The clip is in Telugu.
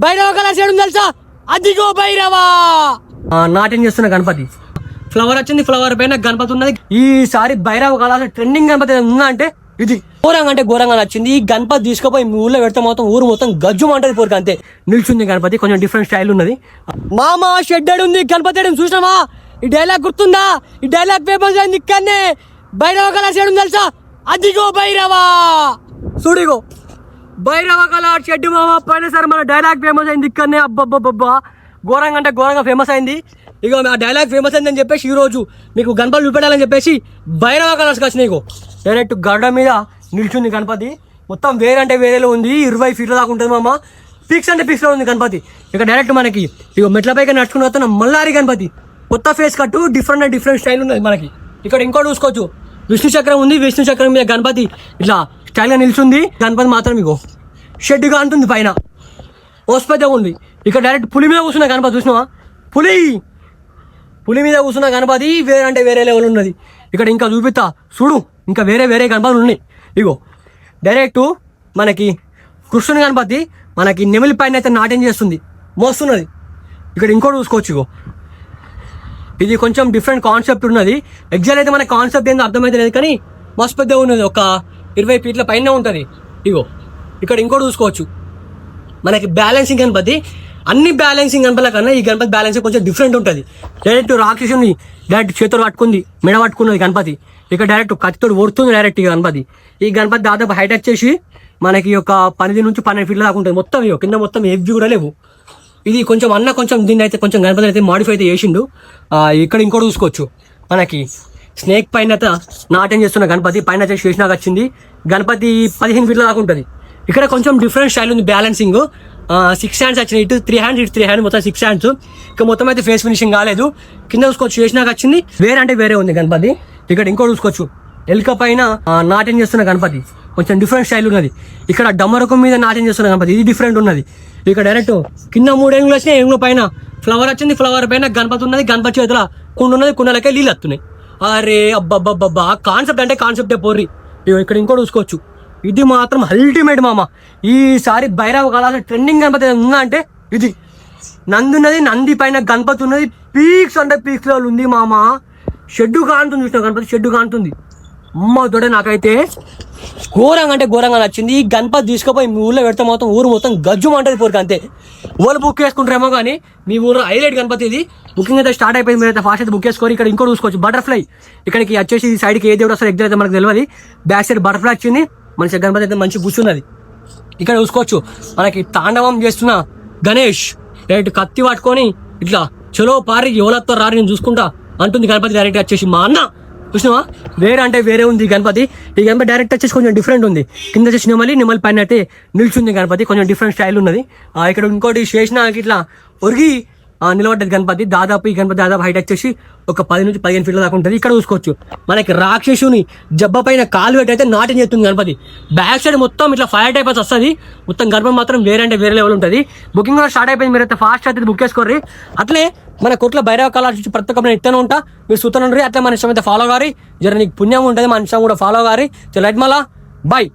భైరవ కళ చేయడం తెలుసా? అదిగో భైరవా నాట్యం చేస్తున్న గణపతి. ఫ్లవర్ వచ్చింది, ఫ్లవర్ పైన గణపతి ఉన్నది. ఈసారి భైరవ కళ ట్రెండింగ్ గణపతి ఉందా అంటే ఇది ఘోరంగా అంటే ఘోరంగా నచ్చింది. ఈ గణపతి తీసుకుపోయి మీ ఊళ్ళో పెడితే మొత్తం ఊరు మొత్తం గజ్జు అంటది పోరుకు అంతే. నిల్చుంది గణపతి, కొంచెం డిఫరెంట్ స్టైల్ ఉన్నది. మామా షెడ్డెడ్ ఉంది గణపతి చూసినావా? ఈ డైలాగ్ గుర్తుందా? ఈ డైలాగ్ ఫేమస్ అయింది ఇక్కడనే. భైరవ కళ చేయడం తెలుసా? అదిగో భైరవా చూడిగో భైరవ కళ షెడ్ మామ పైన సార్ మన డైలాగ్ ఫేమస్ అయింది ఇక్కడనే. అబ్బబ్బబ్బబ్బా ఘోరంగా అంటే ఘోరంగా ఫేమస్ అయింది. ఇక ఆ డైలాగ్ ఫేమస్ అయిందని చెప్పేసి ఈరోజు మీకు గణపతి చూపెట్టాలని చెప్పేసి భైరవ కలర్స్కి వచ్చినాయి. ఇగో డైరెక్ట్ గడ్డ మీద నిల్చుంది గణపతి. మొత్తం వేరే అంటే వేరేలో ఉంది. 20 ఫీట్ల దాకా ఉంటుంది మామ. పిక్స్ అంటే పిక్స్లో ఉంది గణపతి. ఇక డైరెక్ట్ మనకి ఇక మెట్లపైకి నడుచుకుని వస్తున్న మల్లారి గణపతి. కొత్త ఫేస్ కట్టు, డిఫరెంట్ స్టైల్ ఉన్నది మనకి. ఇక్కడ ఇంకోటి చూసుకోవచ్చు, విష్ణు చక్రం ఉంది. విష్ణు చక్రం మీద గణపతి ఇట్లా స్టైల్గా నిల్చుంది. గణపతి మాత్రం ఇగో షెడ్గా అంటుంది పైన. ఓస్పెద్ద ఉంది. ఇక్కడ డైరెక్ట్ పులి మీద కూర్చున్న గణపతి చూసినావా? పులి మీద కూర్చున్న గణపతి వేరే అంటే వేరే లెవెల్ ఉన్నది. ఇక్కడ ఇంకా చూపిస్తా చూడు, ఇంకా వేరే గణపతులు ఉన్నాయి. ఇగో డైరెక్ట్ మనకి కృష్ణుని గణపతి మనకి నెమిలి పైన అయితే నాట్యం చేస్తుంది, మోస్తున్నది. ఇక్కడ ఇంకోటి చూసుకోవచ్చు. ఇగో ఇది కొంచెం డిఫరెంట్ కాన్సెప్ట్ ఉన్నది. ఎగ్జాక్ట్ అయితే మన కాన్సెప్ట్ ఏందో అర్థమైతే లేదు, కానీ మస్తు పెద్ద ఉన్నది. ఒక 20 ఫీట్ల పైన ఉంటుంది. ఇగో ఇక్కడ ఇంకోటి చూసుకోవచ్చు, మనకి బ్యాలెన్సింగ్ గణపతి. అన్ని బ్యాలెన్సింగ్ గణపతుల కన్నా ఈ గణపతి బ్యాలెన్సింగ్ కొంచెం డిఫరెంట్ ఉంటుంది. డైరెక్ట్ రాక్షసుని డైరెక్ట్ చేతులు పట్టుకుంది, మెడ పట్టుకున్నది గణపతి. ఇక డైరెక్ట్ కత్తితో ఓడుతుంది డైరెక్ట్ ఈ గణపతి. ఈ గణపతి దాదాపు హైట్ వచ్చేసి మనకి ఒక 10 నుంచి 12 ఫీట్ల దాకా ఉంటుంది. మొత్తం ఇగో కింద మొత్తం హెవీ కూడా లేవు. ఇది కొంచెం దీన్ని అయితే కొంచెం గణపతి అయితే మాడిఫై అయితే చేసిండు. ఇక్కడ ఇంకోటి చూసుకోవచ్చు, మనకి స్నేక్ పైన నాట్యం చేస్తున్న గణపతి. పైన శేషనాగ్ వచ్చింది. గణపతి 15 ఫీట్ల దాకా ఉంటుంది. ఇక్కడ కొంచెం డిఫరెంట్ స్టైల్ ఉంది బ్యాలెన్సింగ్. 6 హ్యాండ్స్ వచ్చినాయి, ఇటు 3 హ్యాండ్స్, ఇటు 3 హ్యాండ్స్, మొత్తం 6 హ్యాండ్స్. ఇక మొత్తం అయితే ఫేస్ ఫినిషింగ్ కాలేదు. కింద చూసుకోవచ్చు శేషనాగ్ వచ్చింది. వేరే అంటే వేరే ఉంది గణపతి. ఇక్కడ ఇంకోటి చూసుకోవచ్చు, ఎలుక పైన నాట్యం చేస్తున్న గణపతి. కొంచెం డిఫరెంట్ స్టైల్ ఉన్నది. ఇక్కడ డమ్మరకం మీద నాట్యం చేస్తున్న గణపతి, ఇది డిఫరెంట్ ఉన్నది. ఇక్కడ డైరెక్ట్ కింద 3 ఏనుగులు వచ్చినాయి, ఏనుగుల పైన ఫ్లవర్ వచ్చింది, ఫ్లవర్ పైన గణపతి ఉన్నది. గణపతి చేతుల కుండ ఉన్నది, కుండలకే నీళ్ళు వస్తున్నాయి. అరే అబ్బబ్బబ్బబ్బా కాన్సెప్ట్ అంటే కాన్సెప్టే పోర్రి. ఇక్కడ ఇంకోటి చూసుకోవచ్చు, ఇది మాత్రం అల్టిమేట్ మామ. ఈసారి భైరవ కళ ట్రెండింగ్ గణపతి ఉందా అంటే ఇది. నంది ఉన్నది, నంది పైన గణపతి ఉన్నది. పీక్స్ అంటే పీక్స్ లెవెల్ ఉంది మామ. షెడ్డు కాంటుంది చూసిన గణపతి, షెడ్డు కాంటుంది. అమ్మ తోడే నాకైతే ఘోరంగా అంటే ఘోరంగా నచ్చింది. ఈ గణపతి తీసుకుపోయి మీ ఊళ్ళో పెడితే మొత్తం ఊరు మొత్తం గజ్జు అంటది పోరుకు అంతే. వాళ్ళు బుక్ చేసుకుంటారేమో కానీ మీ ఊళ్ళో హైలైట్ గణపతి ఇది. బుకింగ్ అయితే స్టార్ట్ అయిపోయింది, మీరు అయితే ఫాస్ట్ అయితే బుక్ చేసుకోరు. ఇక్కడ ఇంకోటి చూసుకోవచ్చు, బటర్ఫ్లై. ఇక్కడికి వచ్చేసి ఈ సైడ్కి ఏ దేవుడు వస్తారు ఎగ్జాక్ట్ అయితే మనకు తెలియదు. బ్యాక్ సైడ్ బటర్ఫ్లై వచ్చింది, మంచి గణపతి అయితే మంచి కూర్చున్నది. ఇక్కడ చూసుకోవచ్చు మనకి తాండవం చేస్తున్న గణేష్ డైరెక్ట్ కత్తి పట్టుకొని ఇట్లా చలో పారి ఎవలతో రారి నేను చూసుకుంటా అంటుంది గణపతి. డైరెక్ట్ వచ్చేసి మా అన్న చూసినావా? వేరే అంటే వేరే ఉంది గణపతి. ఈ గణపతి డైరెక్ట్ వచ్చేసి కొంచెం డిఫరెంట్ ఉంది. కింద వచ్చేసి నెమలి పైన అయితే నిల్చుంది గణపతి. కొంచెం డిఫరెంట్ స్టైల్ ఉన్నది. ఇక్కడ ఇంకోటి శేషనాగ్ ఇట్లా ఒరిగి నిలబడ్డది గణపతి. దాదాపు ఈ గణపతి దాదాపు హైట్ వచ్చేసి ఒక 10 నుంచి 15 ఫీట్ల దాకా ఉంటుంది. ఇక్కడ చూసుకోవచ్చు మనకి రాక్షసుని జబ్బ పైన కాలు పెట్టి అయితే నాట్యం చేస్తుంది గణపతి. బ్యాక్ సైడ్ మొత్తం ఇట్లా ఫైర్ టైప్ అయితే వస్తుంది. మొత్తం గణపతి మాత్రం వేరే అంటే వేరే లెవెల్ ఉంటుంది. బుకింగ్ కూడా స్టార్ట్ అయిపోయింది, మీరు అయితే ఫాస్ట్ అయితే బుక్ చేసుకోర్రి. అట్లే మన కొట్ల భైరవ కళ చూసి ప్రతి ఒక్క ఇస్తూనే ఉంటా, మీరు చూస్తూనే. అట్లా మన ఇష్టం అయితే ఫాలో కారి, జర నీకు పుణ్యం ఉంటుంది, మన ఇష్టం కూడా ఫాలో కారి. లైట్ మళ్ళా బాయ్.